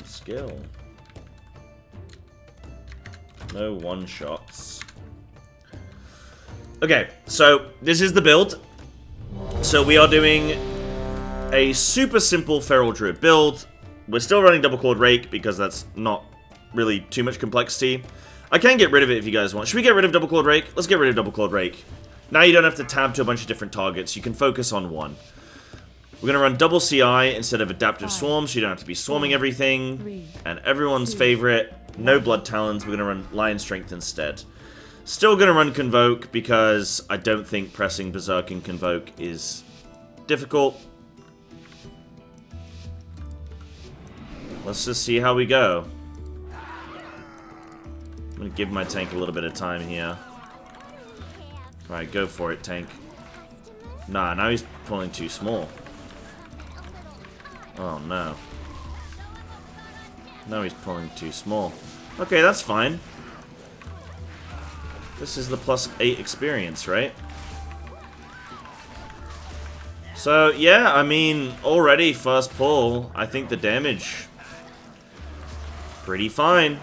skill. No one-shots. Okay, so this is the build. So we are doing a super simple Feral Druid build. We're still running Double Clawed Rake because that's not really too much complexity. I can get rid of it if you guys want. Should we get rid of Double Clawed Rake? Let's get rid of Double Clawed Rake. Now you don't have to tab to a bunch of different targets. You can focus on one. We're going to run double CI instead of Adaptive Swarm, so you don't have to be swarming everything. And everyone's favorite, no Bloodtalons. We're going to run Lion Strength instead. Still going to run Convoke because I don't think pressing Berserk and Convoke is difficult. Let's just see how we go. I'm going to give my tank a little bit of time here. Alright, go for it, tank. Nah, now he's pulling too small. Oh, no. No, he's pulling too small. Okay, that's fine. This is the +8 experience, right? So, yeah, I mean, already first pull, I think the damage... pretty fine.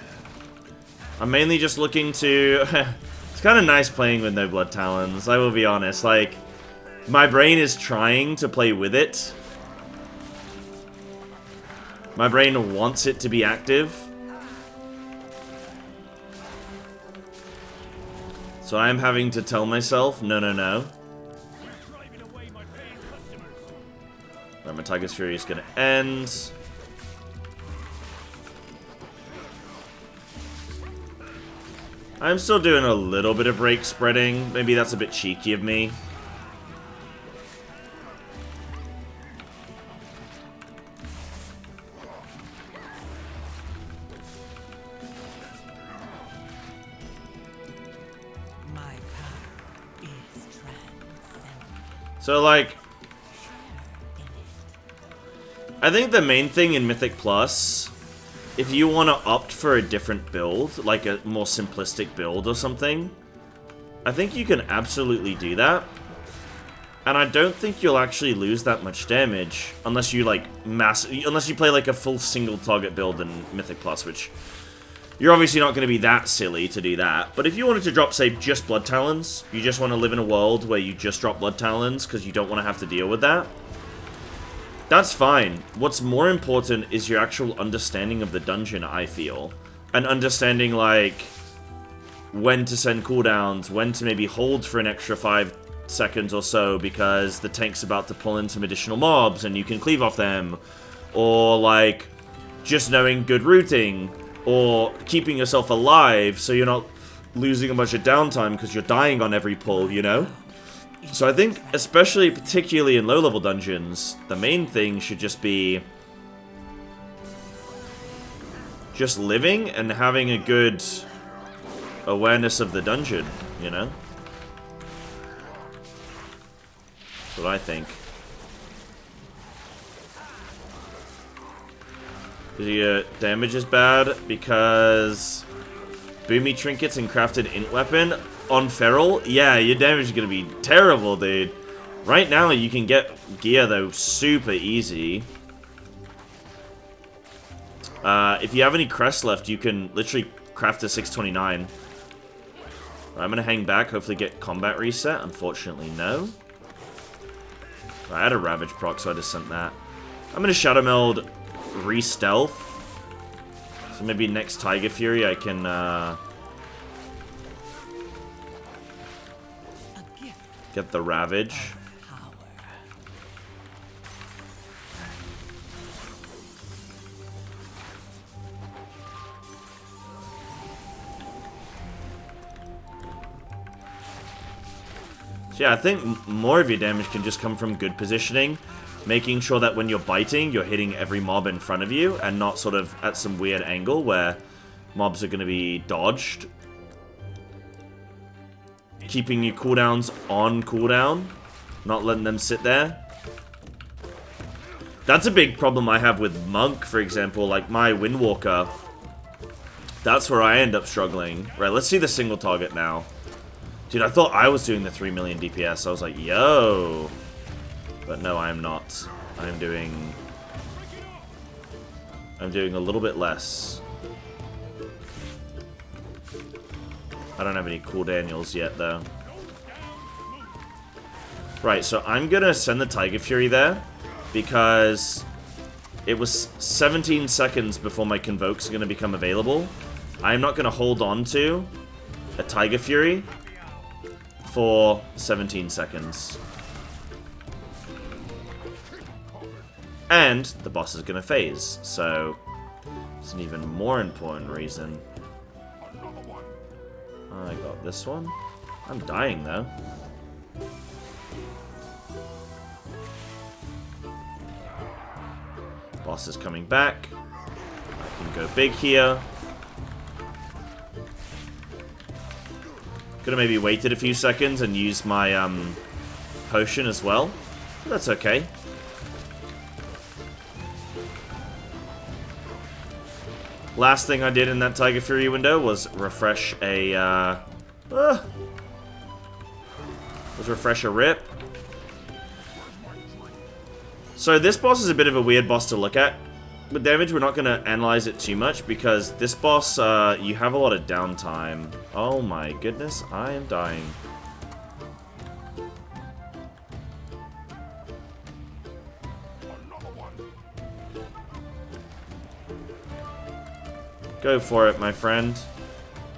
I'm mainly just looking to... It's kind of nice playing with no Bloodtalons, I will be honest. Like, my brain is trying to play with it. My brain wants it to be active. So I'm having to tell myself, no, no, no. Right, my Tiger's Fury is going to end. I'm still doing a little bit of rake spreading. Maybe that's a bit cheeky of me. So, like, I think the main thing in Mythic Plus, if you want to opt for a different build, like a more simplistic build or something, I think you can absolutely do that. And I don't think you'll actually lose that much damage unless you, like, unless you play, like, a full single target build in Mythic Plus, which you're obviously not going to be that silly to do that. But if you wanted to drop, say, just Bloodtalons, you just want to live in a world where you just drop Bloodtalons because you don't want to have to deal with that, that's fine. What's more important is your actual understanding of the dungeon, I feel. And understanding, like, when to send cooldowns, when to maybe hold for an extra 5 seconds or so because the tank's about to pull in some additional mobs and you can cleave off them. Or, like, just knowing good routing. Or keeping yourself alive so you're not losing a bunch of downtime because you're dying on every pull, you know? So I think, especially, particularly in low-level dungeons, the main thing should just be just living and having a good awareness of the dungeon, you know? That's what I think. Your damage is bad because Boomy Trinkets and Crafted Int Weapon on Feral? Yeah, your damage is going to be terrible, dude. Right now, you can get gear, though, super easy. If you have any crests left, you can literally craft a 629. I'm going to hang back, hopefully get combat reset. Unfortunately, no. I had a Ravage proc, so I just sent that. I'm going to Shadow Meld re-stealth. So maybe next Tiger Fury I can get the Ravage. So yeah, I think more of your damage can just come from good positioning. Making sure that when you're biting, you're hitting every mob in front of you, and not sort of at some weird angle where mobs are going to be dodged. Keeping your cooldowns on cooldown, not letting them sit there. That's a big problem I have with Monk, for example, like my Windwalker. That's where I end up struggling. Right, let's see the single target now. Dude, I thought I was doing the 3 million DPS. I was like, yo. But no, I am not. I am doing I'm doing a little bit less. I don't have any cool Daniels yet, though. Right, so I'm gonna send the Tiger Fury there, because it was 17 seconds before my Convoke's gonna become available. I'm not gonna hold on to a Tiger Fury for 17 seconds. And the boss is gonna phase, so it's an even more important reason. I got this one. I'm dying though. Boss is coming back. I can go big here. Could have maybe waited a few seconds and used my potion as well. But that's okay. Last thing I did in that Tiger Fury window was refresh a rip. So this boss is a bit of a weird boss to look at. With damage, we're not going to analyze it too much because this boss, you have a lot of downtime. Oh my goodness, I am dying. Go for it, my friend.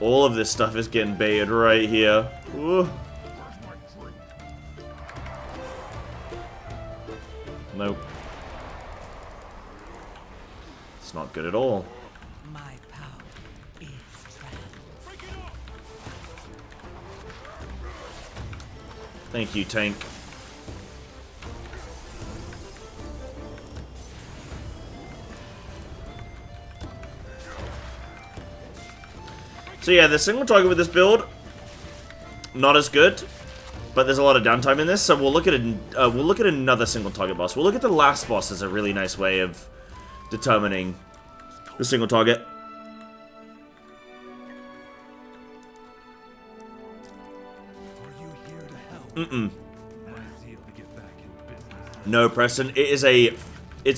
All of this stuff is getting baited right here. Ooh. Nope. It's not good at all. My power is Thank you, tank. So yeah, the single target with this build, not as good, but there's a lot of downtime in this. So we'll look at another single target boss. We'll look at the last boss as a really nice way of determining the single target. No, Preston. It's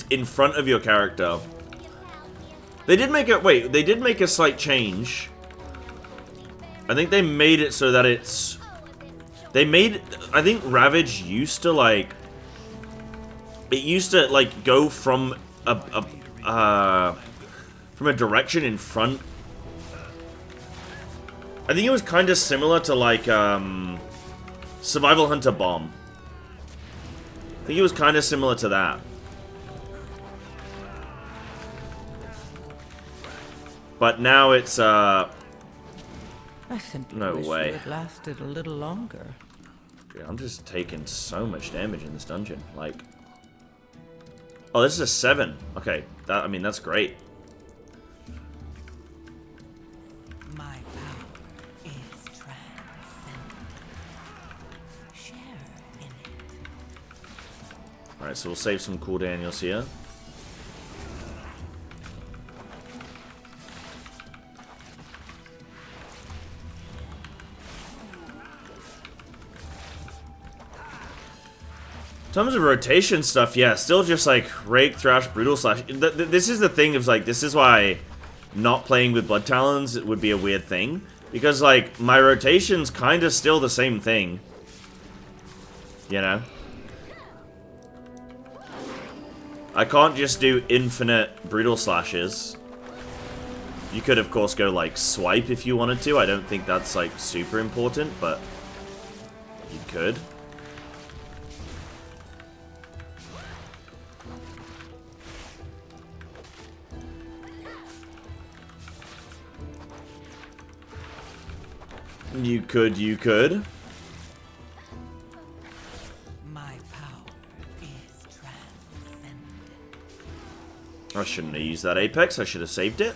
in front of your character. They did make a slight change. I think they made it so that it's... I think Ravage used to, like... It used to, like, go from a direction in front. I think it was kind of similar to, like, Survival Hunter Bomb. I think it was kind of similar to that. But now it's, I simply no wish way. it had lasted a little longer. Dude, I'm just taking so much damage in this dungeon. Like, oh, this is a 7. Okay, I mean, that's great. My power is transcendent. Share in it. Alright, so we'll save some cool Daniels here. In terms of rotation stuff, yeah, still just like Rake, Thrash, Brutal Slash. This is the thing of like, this is why not playing with Bloodtalons would be a weird thing. Because like, my rotation's kind of still the same thing. You know? I can't just do infinite Brutal Slashes. You could of course go like Swipe if you wanted to. I don't think that's like super important, but you could. You could. My power is transcendent. I shouldn't have used that Apex, I should have saved it.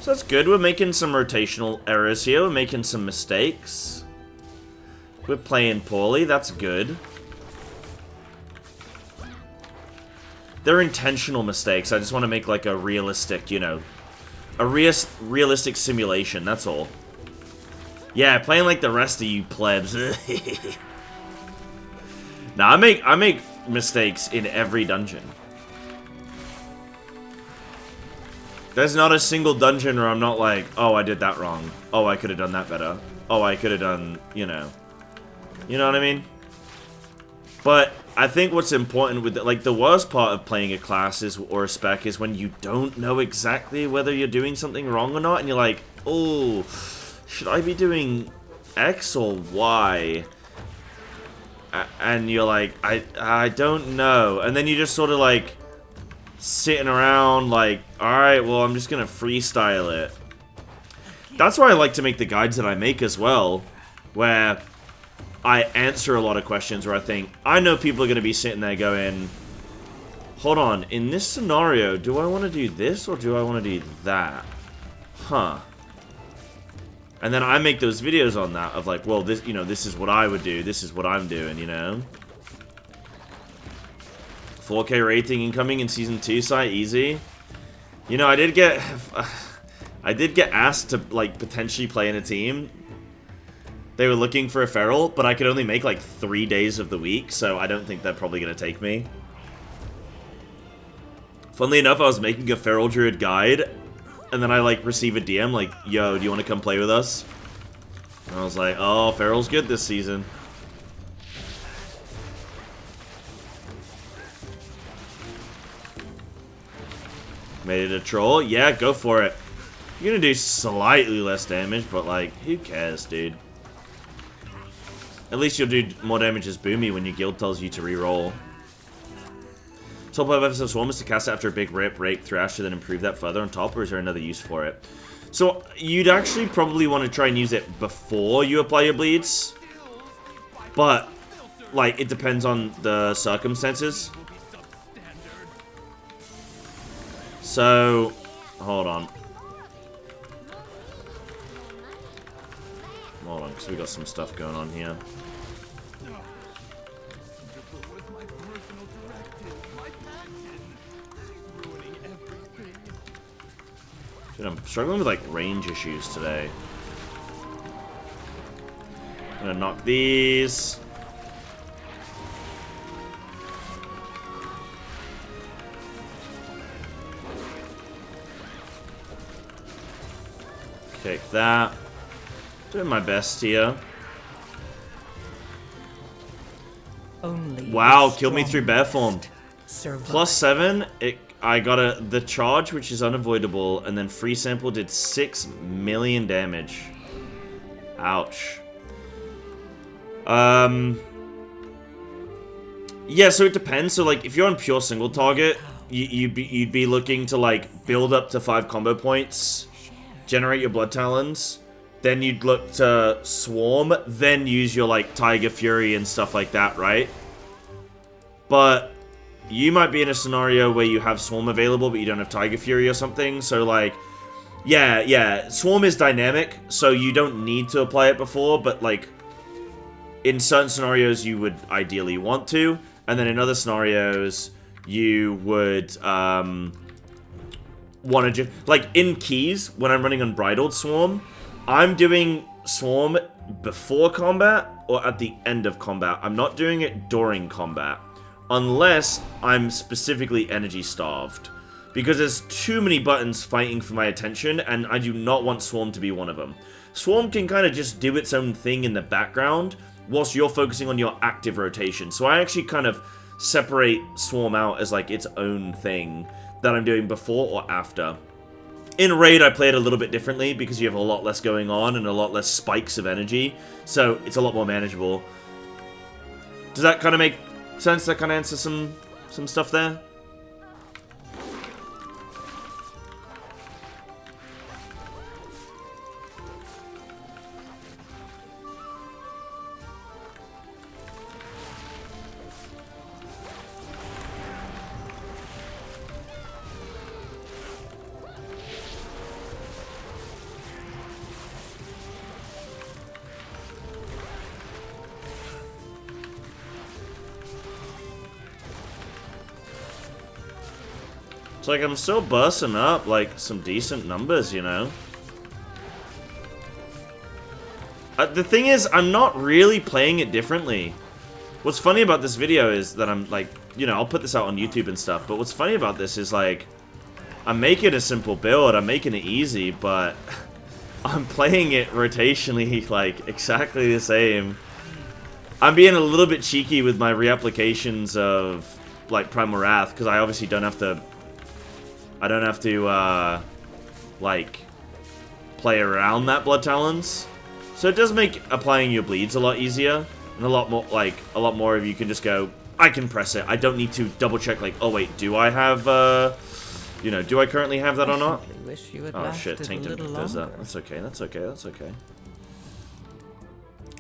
So that's good, we're making some rotational errors here, we're making some mistakes. We're playing poorly, that's good. They're intentional mistakes, I just want to make like a realistic, you know, a realistic simulation, that's all. Yeah, playing like the rest of you plebs. Nah, I make mistakes in every dungeon. There's not a single dungeon where I'm not like, oh, I did that wrong. Oh, I could have done that better. Oh, I could have done, you know. You know what I mean? But I think what's important with it, like, the worst part of playing a class is, or a spec is when you don't know exactly whether you're doing something wrong or not, and you're like, oh, should I be doing X or Y? And you're like, I don't know. And then you just sort of like sitting around like, alright, well, I'm just gonna freestyle it. That's why I like to make the guides that I make as well, where I answer a lot of questions where I think, I know people are gonna be sitting there going, hold on, in this scenario, do I want to do this or do I want to do that? Huh. And then I make those videos on that of like, well, this, you know, this is what I would do, this is what I'm doing, you know? 4K rating incoming in Season 2, Sai, easy. You know, I did get asked to, like, potentially play in a team. They were looking for a Feral, but I could only make, like, 3 days of the week, so I don't think they're probably going to take me. Funnily enough, I was making a Feral Druid guide, and then I, like, receive a DM, like, yo, do you want to come play with us? And I was like, oh, Feral's good this season. Made it a troll? Yeah, go for it. You're gonna do slightly less damage, but, like, who cares, dude? At least you'll do more damage as Boomy when your guild tells you to reroll. Top 5 episode Swarm is to cast it after a big rip, rake, thrash, to then improve that further on top, or is there another use for it? So, you'd actually probably want to try and use it before you apply your bleeds. But, like, it depends on the circumstances. So, hold on. Hold on, because we got some stuff going on here. Dude, I'm struggling with, like, range issues today. I'm gonna knock these. Take that. Doing my best here. Wow, killed me through bear form. +7, I got the charge, which is unavoidable, and then free sample did 6 million damage. Ouch. Yeah, so it depends. So, like, if you're on pure single target, you'd be looking to, like, build up to 5 combo points, generate your Bloodtalons, then you'd look to swarm, then use your, like, Tiger Fury and stuff like that, right? But you might be in a scenario where you have Swarm available, but you don't have Tiger Fury or something, so, like, yeah, Swarm is dynamic, so you don't need to apply it before, but, like, in certain scenarios you would ideally want to, and then in other scenarios you would, want to just, like, in keys, when I'm running Unbridled Swarm, I'm doing Swarm before combat or at the end of combat. I'm not doing it during combat. Unless I'm specifically energy starved. Because there's too many buttons fighting for my attention, and I do not want Swarm to be one of them. Swarm can kind of just do its own thing in the background, whilst you're focusing on your active rotation. So I actually kind of separate Swarm out as, like, its own thing that I'm doing before or after. In Raid, I play it a little bit differently, because you have a lot less going on and a lot less spikes of energy, so it's a lot more manageable. Does that kind of make sense? That kind of answer some stuff there? It's like I'm still busting up, like, some decent numbers, you know? The thing is, I'm not really playing it differently. What's funny about this video is that I'm, like, you know, I'll put this out on YouTube and stuff, but what's funny about this is, like, I'm making a simple build, I'm making it easy, but I'm playing it rotationally, like, exactly the same. I'm being a little bit cheeky with my reapplications of, like, Primal Wrath, because I obviously don't have to... I don't have to, like, play around that Bloodtalons. So it does make applying your bleeds a lot easier, and a lot more of you can just go, I can press it. I don't need to double check, like, oh wait, do I have, you know, do I currently have that or not? Oh shit, Tainted does that. That's okay, that's okay, that's okay.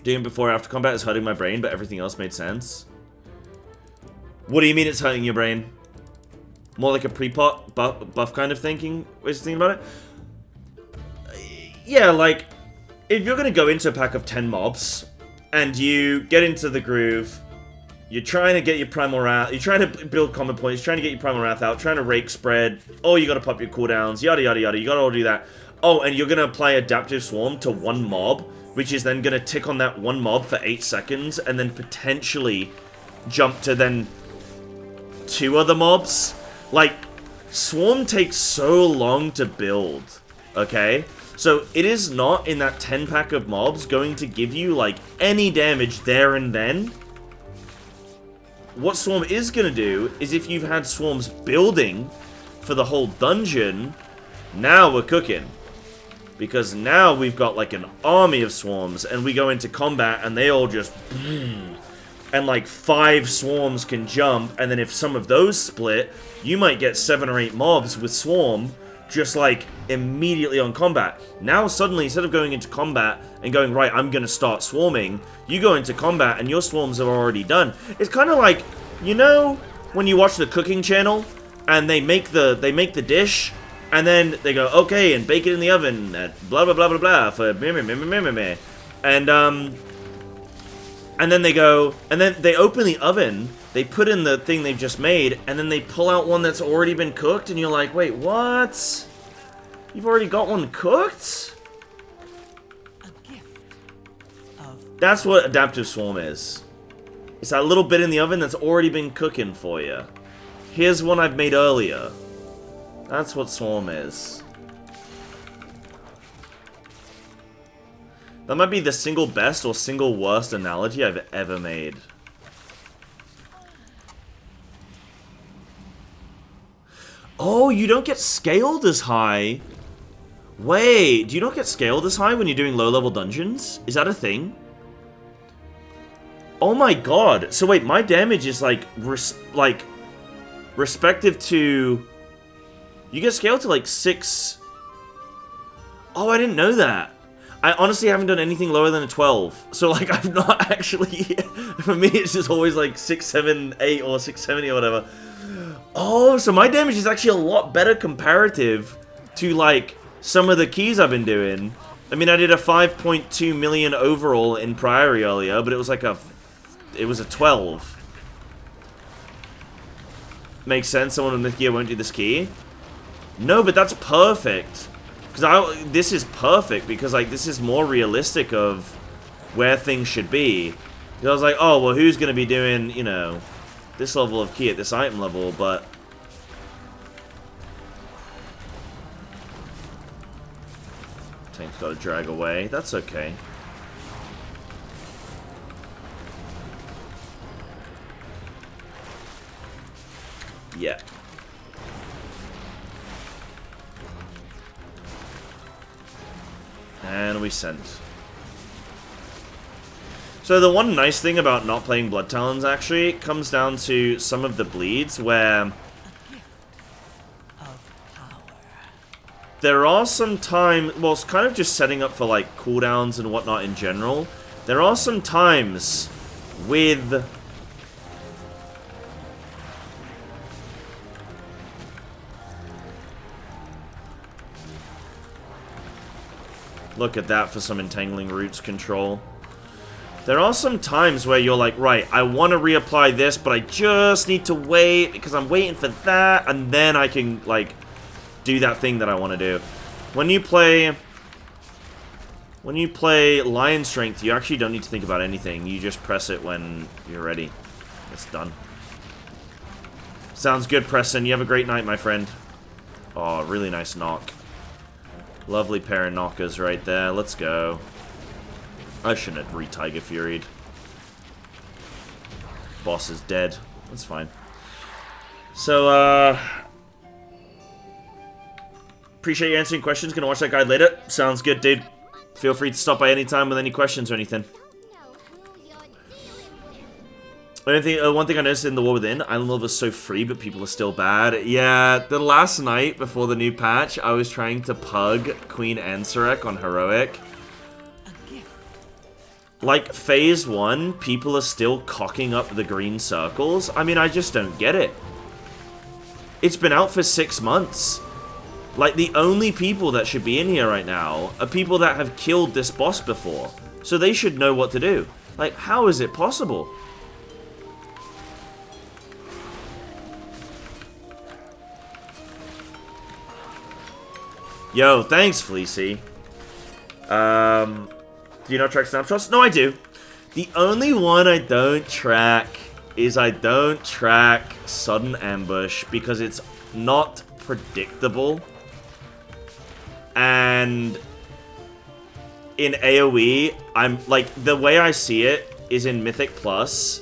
Doing before or after combat is hurting my brain, but everything else made sense. What do you mean it's hurting your brain? More like a pre-pot buff kind of thinking? Ways of thinking about it? Yeah, like, if you're gonna go into a pack of 10 mobs, and you get into the groove, you're trying to get your Primal Wrath, you're trying to build common points, trying to get your Primal Wrath out, trying to rake spread, oh, you gotta pop your cooldowns, yada yada yada, you gotta all do that. Oh, and you're gonna apply Adaptive Swarm to one mob, which is then gonna tick on that one mob for 8 seconds, and then potentially jump to then 2 other mobs. Like, Swarm takes so long to build, okay? So it is not, in that 10 pack of mobs, going to give you, like, any damage there and then. What Swarm is going to do is if you've had Swarms building for the whole dungeon, now we're cooking. Because now we've got like an army of Swarms and we go into combat and they all just... And like 5 Swarms can jump, and then if some of those split, you might get 7 or 8 mobs with Swarm just like immediately on combat. Now suddenly, instead of going into combat and going, right, I'm gonna start swarming, you go into combat and your swarms are already done. It's kind of like, you know, when you watch the cooking channel and they make the dish and then they go, okay, and bake it in the oven at blah blah blah blah blah for and then they go, and then they open the oven, they put in the thing they've just made, and then they pull out one that's already been cooked, and you're like, wait, what? You've already got one cooked? A gift of... That's what Adaptive Swarm is. It's that little bit in the oven that's already been cooking for you. Here's one I've made earlier. That's what Swarm is. That might be the single best or single worst analogy I've ever made. Oh, you don't get scaled as high? Wait, do you not get scaled as high when you're doing low-level dungeons? Is that a thing? Oh my god. So wait, my damage is like respective to... You get scaled to like 6... Oh, I didn't know that. I honestly haven't done anything lower than a 12. So, like, I've not actually... For me, it's just always, like, 6, 7, 8, or 6, 70, or whatever. Oh, so my damage is actually a lot better comparative to, like, some of the keys I've been doing. I mean, I did a 5.2 million overall in Priory earlier, but it was like a... It was a 12. Makes sense, someone with Myth Gear won't do this key. No, but that's perfect. Because this is perfect, because, like, this is more realistic of where things should be. Because I was like, oh, well, who's going to be doing, you know, this level of key at this item level, but... Tank's got to drag away. That's okay. Yeah. And we sent. So the one nice thing about not playing Bloodtalons actually comes down to some of the bleeds where there are some time, well, it's kind of just setting up for like cooldowns and whatnot in general. There are some times with look at that for some Entangling Roots control. There are some times where you're like, right, I want to reapply this, but I just need to wait because I'm waiting for that, and then I can, like, do that thing that I want to do. When you play Lion Strength, you actually don't need to think about anything. You just press it when you're ready. It's done. Sounds good, Preston. You have a great night, my friend. Oh, really nice knock. Lovely pair of knockers right there. Let's go. I shouldn't have re-Tiger Furied. Boss is dead. That's fine. So, appreciate you answering questions. Gonna watch that guide later. Sounds good, dude. Feel free to stop by anytime with any questions or anything. One thing I noticed in The War Within, Island Love is so free, but people are still bad. Yeah, the last night before the new patch, I was trying to pug Queen Ansarek on Heroic. Like, Phase 1, people are still cocking up the green circles. I mean, I just don't get it. It's been out for 6 months. Like, the only people that should be in here right now are people that have killed this boss before. So they should know what to do. Like, how is it possible? Yo, thanks, Fleecy. Do you not track snapshots? No, I do. The only one I don't track is I don't track Sudden Ambush because it's not predictable. And in AoE, I'm like, the way I see it is in Mythic Plus,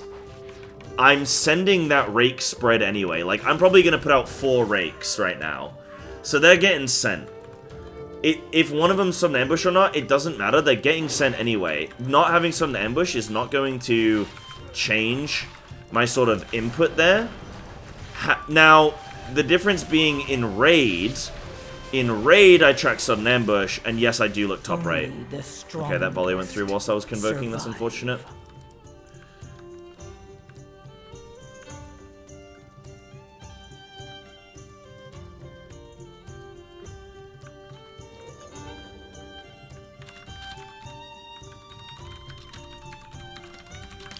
I'm sending that rake spread anyway. Like, I'm probably going to put out 4 rakes right now. So they're getting sent. If one of them's Sudden Ambush or not, it doesn't matter. They're getting sent anyway. Not having Sudden Ambush is not going to change my sort of input there. Now, the difference being in Raid, I track Sudden Ambush, and yes, I do look top right. Okay, that volley went through whilst I was convoking. That's unfortunate.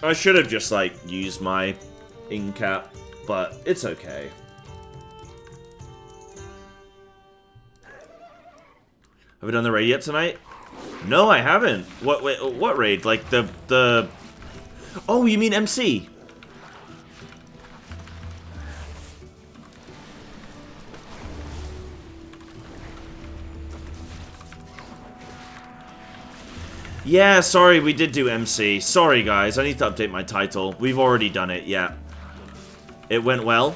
I should have just, like, used my incap, but it's okay. Have we done the raid yet tonight? No, I haven't. What raid? Like, the... Oh, you mean MC? Yeah, sorry, we did do MC. Sorry, guys, I need to update my title. We've already done it, yeah. It went well.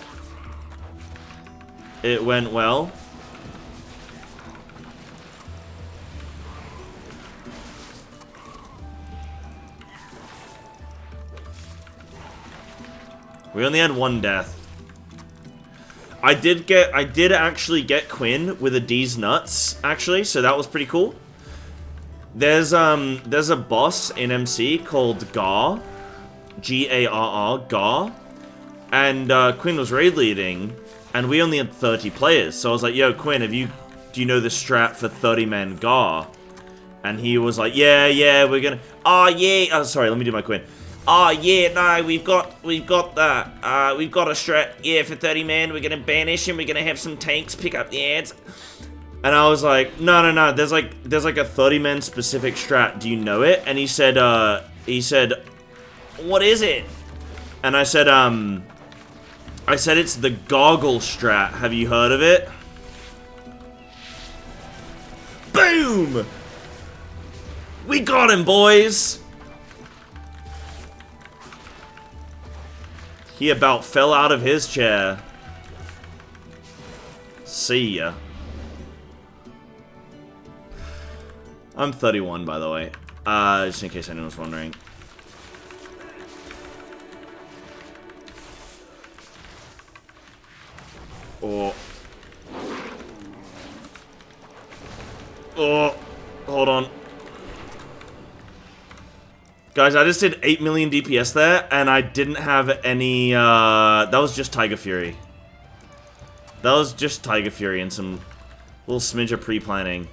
It went well. We only had 1 death. I did actually get Quinn with a D's nuts, actually, so that was pretty cool. There's a boss in MC called Gar, G-A-R-R, Gar, and Quinn was raid leading, and we only had 30 players. So I was like, "Yo, Quinn, do you know the strat for 30-man Gar?" And he was like, "Yeah, we're gonna." Oh yeah. Oh, sorry, let me do my Quinn. Oh yeah, no, we've got that. We've got a strat. Yeah, for 30-man, we're gonna banish and we're gonna have some tanks pick up the ads. And I was like, no, there's like a 30-man specific strat. Do you know it? And he said, what is it? And I said, it's the goggle strat. Have you heard of it? Boom! We got him, boys! He about fell out of his chair. See ya. I'm 31, by the way. Just in case anyone was wondering. Oh. Oh. Hold on. Guys, I just did 8 million DPS there, and I didn't have any, that was just Tiger Fury. That was just Tiger Fury and some little smidge of pre-planning.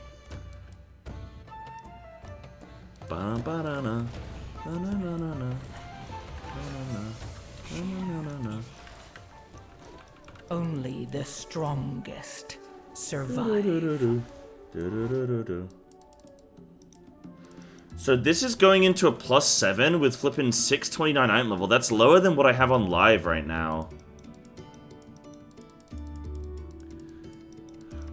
Only the strongest survive. So this is going into a +7 with flipping 629 item level. That's lower than what I have on live right now.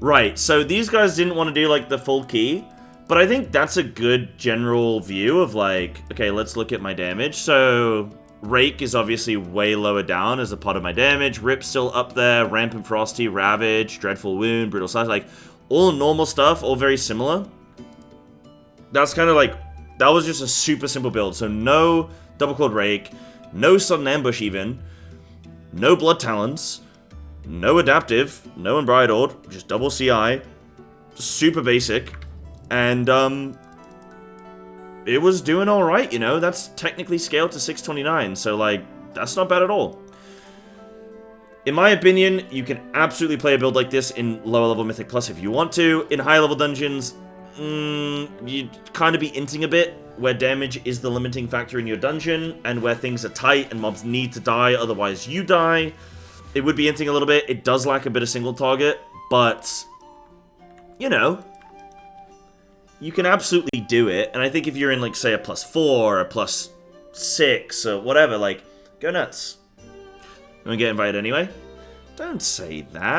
Right, so these guys didn't want to do, like, the full key, but I think that's a good general view of, like, okay, let's look at my damage. So, Rake is obviously way lower down as a part of my damage. Rip's still up there, Rampant Frosty, Ravage, Dreadful Wound, Brutal Slash, like, all normal stuff, all very similar. That's kind of like, that was just a super simple build. So no Double Clawed Rake, no Sudden Ambush even, no Bloodtalons, no Adaptive, no Unbridled, just double CI, super basic, and it was doing alright, you know, that's technically scaled to 629, so like, that's not bad at all. In my opinion, you can absolutely play a build like this in lower level Mythic Plus if you want to. In higher level dungeons, you'd kind of be inting a bit, where damage is the limiting factor in your dungeon, and where things are tight and mobs need to die, otherwise you die. It would be inting a little bit. It does lack a bit of single target, but, you know, you can absolutely do it. And I think if you're in, like, say, a +4 or a +6 or whatever, like, go nuts. You want to get invited anyway? Don't say that.